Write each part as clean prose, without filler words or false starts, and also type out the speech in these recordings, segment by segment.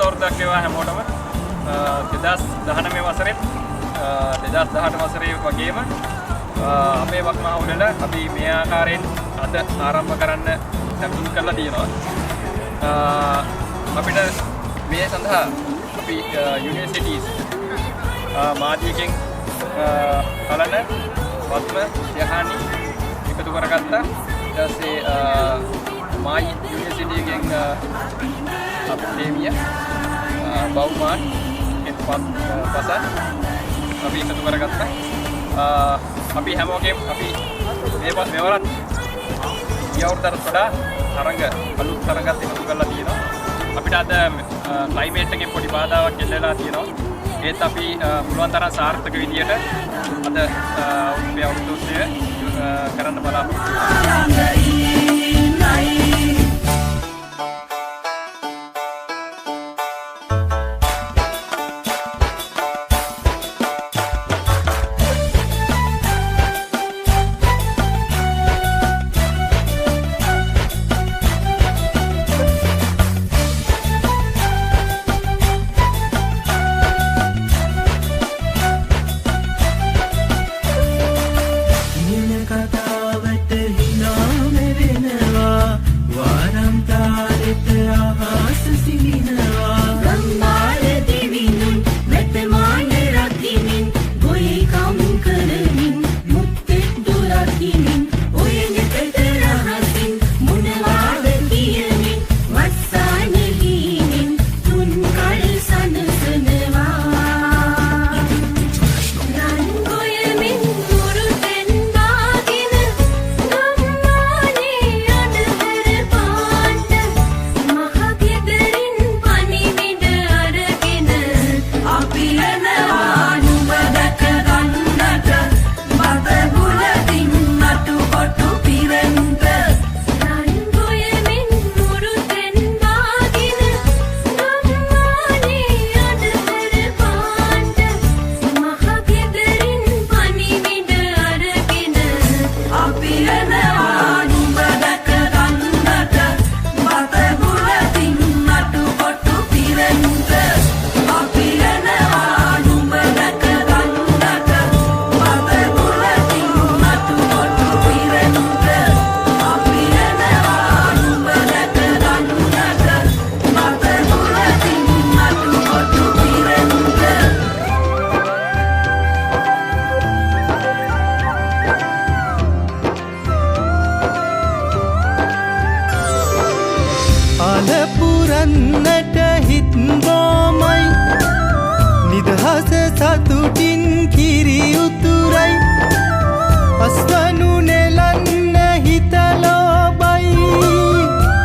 අවුරුද්දක් වේවා හැමෝටම 2019 වසරේ 2018 වසරේ වගේම අපේ වක්මහා උළෙල අපි මේ ආකාරයෙන් අද ආරම්භ කරන්න සැලසුම් කරලා තියෙනවා. අපිට මේ සඳහා අපි යුනිවර්සිටිස් මාධ්‍යයෙන් කලන පත්ම යහනි එකතු කරගත්තා. ඊට පස්සේ මායි යුනිවර්සිටියෙන් අපේමිය බෞමාන් පස අපි එකතු කරගත්තා. අපි හැමෝගෙම අපි මේවරත් යවුරුද්දට වඩා තරඟ අලුත් තරඟත් එකතු කරලා තියෙනවා. අපිට අද ක්ලයිමේට් එකේ පොඩි බාධාවක් එල්ලලා තියෙනවා. ඒත් අපි පුළුවන් තරම් සාර්ථක විදියට අද මේ අවුරුද්දේ කරන්න බලාපොරොත්තු පුරන්නට හිත් බොමයි නිදහස සතුටින් කිරි උතුරයි අස්වනු නෙලන්න හිත ලෝබයි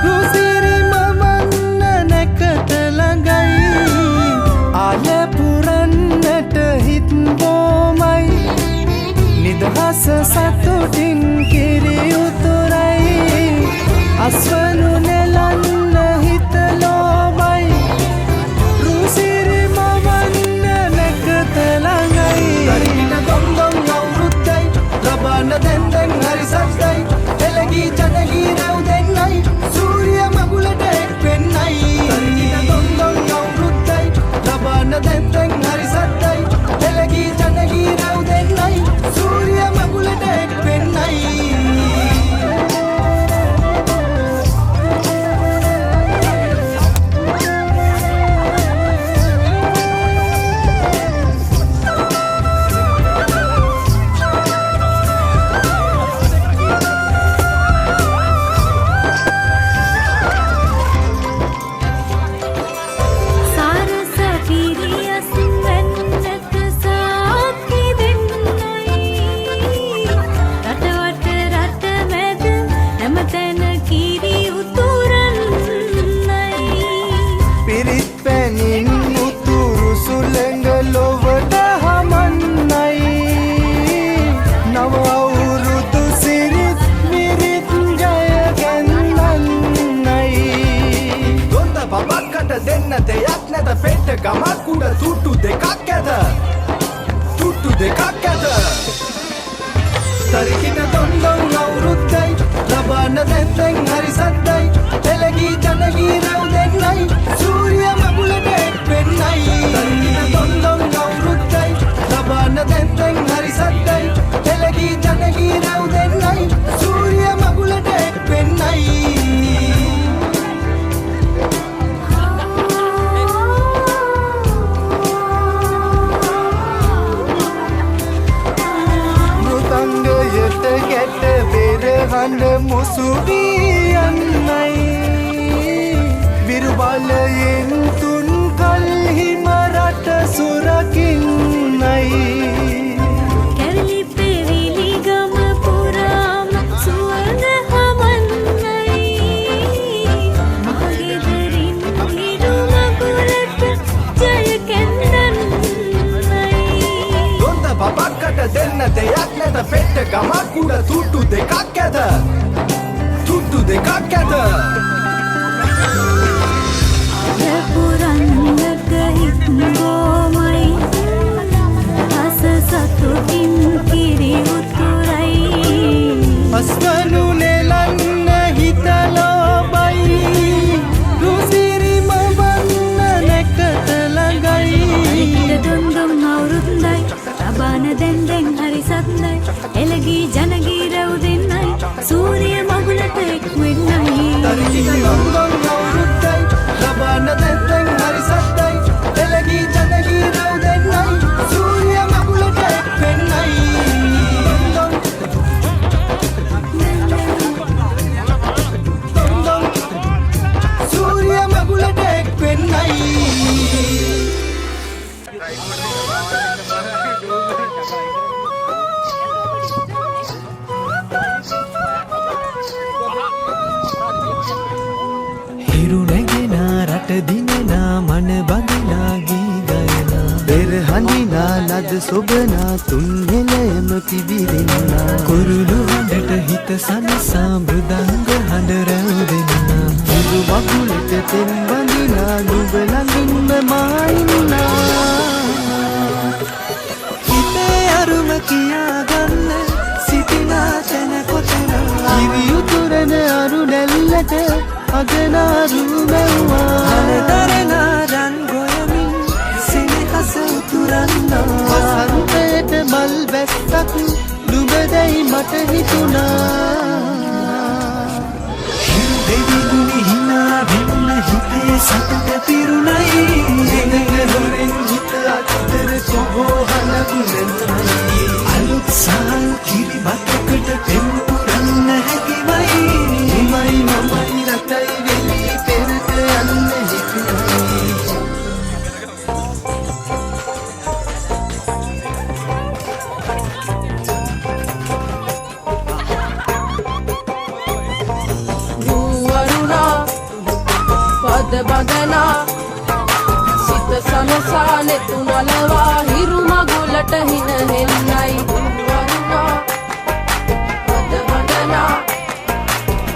රුසිරි මමන්න නැකත ළඟයි ආල පුරන්නට හිත් බොමයි නිදහස සතුටින් කිරි උතුරයි අස්වනු නෙලන්න දෙන්දෙන් හරි සත්‍යයි එළගී ජනගී රැව් දෙන්නයි සූර්ය මගුලට එක් වෙන්නයි තරිකිට තොන්දොන් අවුරුද්දයි ලබන්න දෙන්දෙන් හරි සත්‍යයි එළගී ජනගී රැව් දෙන්නයි සූර්ය මගුලට එක් වෙන්නයි ගමක් උඩ තුට්ටු දෙකක් ඇත තුට්ටු දෙකක් ඇත තරිකිට තොන්දොන් අවුරුද්දයි ලබන්න දෙන්දෙන් හරි සද්දයි එළගී ජනගී රැව් දෙන්නයි සූර්ය මගුලට කුඩ තුට්ටු දෙකක් ඇත තුට්ටු දෙකක් ඇත පුරන්නට හිත්ගෝමයි අස සතුටින් කිරි උතුරයි අස්වනු නෙලන්න හිතලෝබයි රුසිරිම වන්න නැකත ළඟයි දුම්දුම් අවුරුද්දයි තබාන දැන් හරි සත්නයි එළගී ජනගී රැව් දෙන්නයි සූරිය මගුලට එක් වෙන්නයි තරිතික දුම්දුම් අවුරුද්දයි තබාන දැන් හරි සත්නයි එළගී ජනගී රැව් දෙන්නයි සූරිය මගුලට එක් වෙන්නයි සූරිය මගුලට එක් වෙන්නයි හිරු නැගෙනා රට දිනනා මන බඳිනා ගී ගයනා පෙර හඳිනා නද සොබනා තුන් හෙළයම පිබිදෙන්නා කුරුළු හඬට හිත සනසා මෘදංග හඬ රැව් දෙන්නා හිරු මගුලට තෙන් බඳිනා නුඹ ළඟින්ම මායින්නා හිතේ අරුම කියාගන්න සිටිනා තැන කොතනා කිවි උතුරන අරු නැල්ලට අගනාරු මැව්වා අනදරනා රන් ගොයමින් සෙනෙහස උතුරන්නා වසන්තයට මල් වැස්සක් නුඹදැයි මට හිතුණා හිරු දෙවිදුනි හිනා වෙන්න හිතේ සතුට පිරුණයි දෙනග හොරෙන් හිත අතර කොහොහන ගුණයි අලුත් සහල් කිරි බතකට පෙම් පුරන්න හැකිවයි මයි මමයි රටයි වෙලි පෙරට යන්න හිතුණයි වරුණා පද බඳනා සිත සනසා නෙතු නලවා හිරු මගුලට හින හෙන්නයි වරුණා පද බඳනා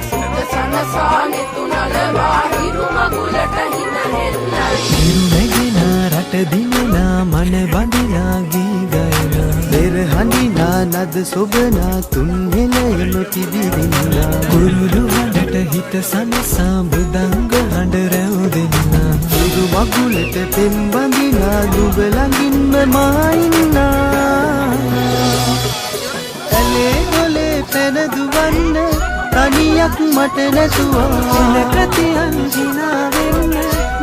සිත සනසා නෙතු නලවා හිරු මගුලට හින හෙන්නයි හිරු නැගෙනා රට දිනනා මන බඳිනා ගී ගයනා පෙර හඳිනා නද සොබනා තුන් හෙළයම පිබිදෙන්නා කුරුළු හඬට හිත සනසා මෘදංග හඬ රැව් දෙන්නා හිරු මගුලට පෙම් බඳිනා නුඹ ළඟින්ම මායින්නා ඇලේ ගොලේ පැනදුවන්න තනියක් මට නැතුවා ඉලකතියන් හිනාවෙන්න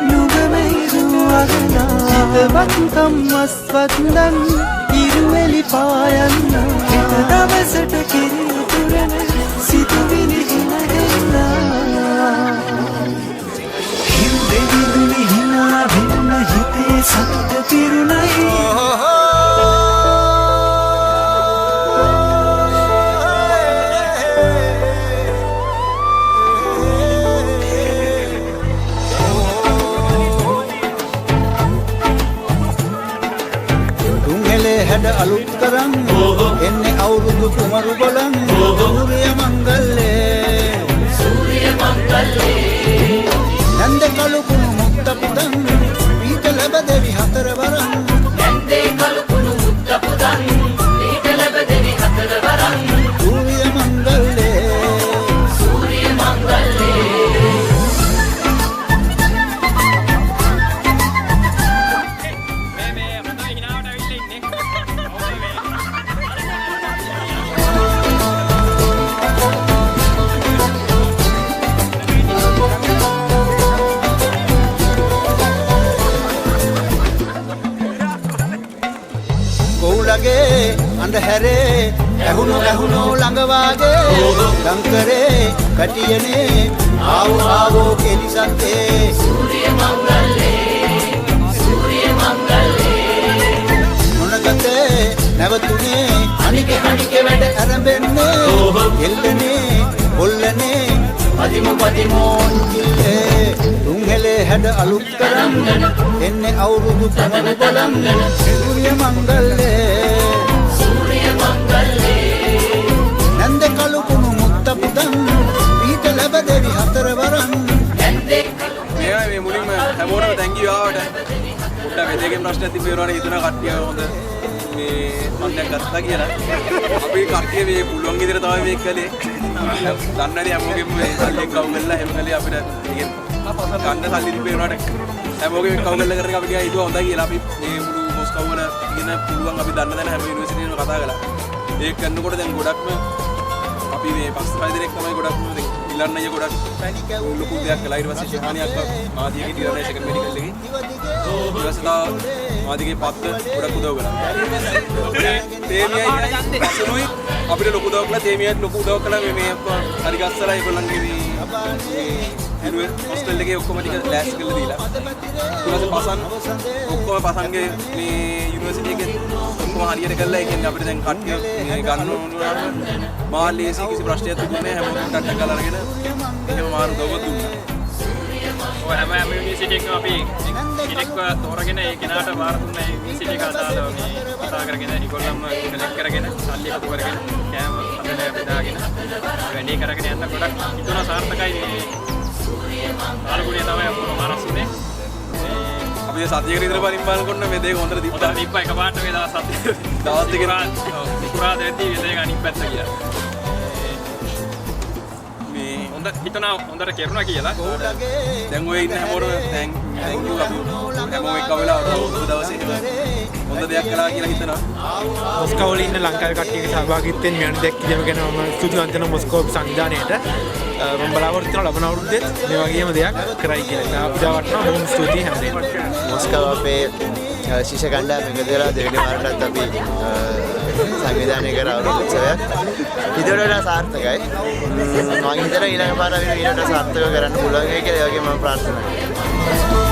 නුගමයිරු අගනා හිතවත්කම් මස්වත්නම් ඉරුවෙලි පායන්න හිත දවසට කිරි උතුරන සිතුවිලි හිනහෙන්නා හිරු දෙවිදුනි හිනා වෙන්න හිතේ සතුට පිරුණයි හැඩ අලුත් කරන් එන්නේ අවුරුදු කුමරු බලන් සූරිය මංගල්ලේ නන්ද කලු කුණු මුත්ත පුදන් පීත ලැබ දෙවි හතර වරන් නන්දේ කලු කුණු මුත්ත පුදන් පීත ලැබ දෙවි හතර වරන් සූරිය මංගල්ලේ ගොවුලගේ අන්ධහැරේ ඇහුණු ළඟවාගේ ලංකරේ කටියනේ ආවෝ කෙලිසත්තේ සූරිය මංගල්ලේ මොනකතේ නැවතුනේ අනිකේ වැඩ අරඹෙන්නේ එල්ලනේ ඔල්ලනේ පදිමෝන් කිල්ලේ තුන්හෙලේ හැඩ අලුත් කරන් එන්නේ අවුරුදු කුමරු බලන් සූරිය මංගල්ලේ කළු කුණු මුත්ත පුදන් ඊට ලැබ දෙවි හතර වරන් මේ මුලින්ම හැමෝටම thank you ආවට පොඩ්ඩක් වෙදේගේ ප්‍රශ්නයක් තිබුණා හිතන කට්ටිය හොඳ මේ මන්දයක් ගත්තා කියලා අපි කට්ටිය මේ පුළුවන් විදිහට තමයි මේක කළේ දන්නනේ හැමෝගෙම මේ සල්ලියෙන් කවු කරලා හැම කලේ අපිට ගන්න සල්ලි තිබුණාට හැමෝගෙම කවු කරලා කරගෙන අපි ගියා හිතුවා හොඳයි කියලා අපි මේ මුළු මොස්කව් වල ඉගෙන පුළුවන් අපි දන්න දැන හැම යුනිවර්සිටි එකම කතා කළා ඒක කරනකොට දැන් ගොඩක්ම අපි මේ 5 දිනක් තමයි ගොඩක්ම ඉලන්න අය ගොඩක් ලොකු දෙයක් කළා ඊට පස්සේ ශානියක් මාදියගේ ඩියර් සෙකන්ඩ් මෙඩිකල් එකේ ඊට පස්සේ තා මාදියගේ පත්ත ගොඩක් උදව් කළා තේමියයි පසුනුයි අපිට ලොකු උදව් කළා තේමියයි ලොකු උදව් කළා මේ හරි ගස්සලා ඒගොල්ලන්ගේ මේ ඇනුවල් හොස්ටල් එකේ ඔක්කොම ටික ලෑස්ති කරලා දීලා ඊට පස්සේ පසන් ඔක්කොම පසන්ගේ මේ යුනිවර්සිටි එකේ ඔක්කොම හරියට කළා ඒ කියන්නේ අපිට දැන් කට්ටිය මේ ගන්න ඕන මාළේසි කිසි ප්‍රශ්නයක් තිබුණේ නැහැ හැමෝටම ටක් ටක් අරගෙන එහෙම මාරු උදව් දුන්නා ඔය හැම යුනිවර්සිටි එකම අපි කෙනෙක්ව තෝරගෙන ඒ කෙනාට වාර දුන්නා ඒ යුනිවර්සිටි එක අදාළව මේ කතා කරගෙන ඒගොල්ලන්ම කනෙක්ට් කරගෙන සල්ලි එකතු කරගෙන කෑම හදලා බෙදාගෙන වැඩේ කරගෙන යන්න ගොඩක් හිතුණා සාර්ථකයි මේ ආලුගුණේ තමයි අපෝ මාරස්ුනේ අපි සතියකට විතර පරිම් බලනකොට මේ දෙක හොඳට තිබ්බා තිබ්බා එකපාරට මේ දවස් දෙකේ පුරා දෙද්දී මේ දෙක අනිත් පැත්ත ගියා මේ හොඳ හිතනවා හොඳට කෙරුණා කියලා දැන් ඔය ඉන්න හැමෝටම thank you අපි හැමෝම එක වෙලා දවසේ හොඳ දෙයක් කළා කියලා හිතනවා මොස්කෝව වල ඉන්න ලංකාවේ කට්ටියගේ සහභාගීත්වයෙන් මෙවැනි දෙයක් කිරීම ගැන මම සුදුසු අන්තන මොස්කෝව සංවිධානයට මම බලාපොරොත්තු වෙනවා ලබන අවුරුද්දේ මේ වගේම දෙයක් කරයි කියලා. අපි දවටනවා බොහොම ස්තුතියි හැමදේටම. මොස්කෝව අපේ ශිෂ්‍ය කණ්ඩායම එකතු වෙලා දෙවෙනි වරටත් අපි සංවිධානය කර අවුරුදු උත්සවයක් ඉදිරියට වඩා සාර්ථකයි. මම හිතනවා ඊළඟ පාර වෙන ඊට සාර්ථකව කරන්න පුළුවන් වෙයි කියලා ඒ වගේ මම ප්‍රාර්ථනා කරනවා.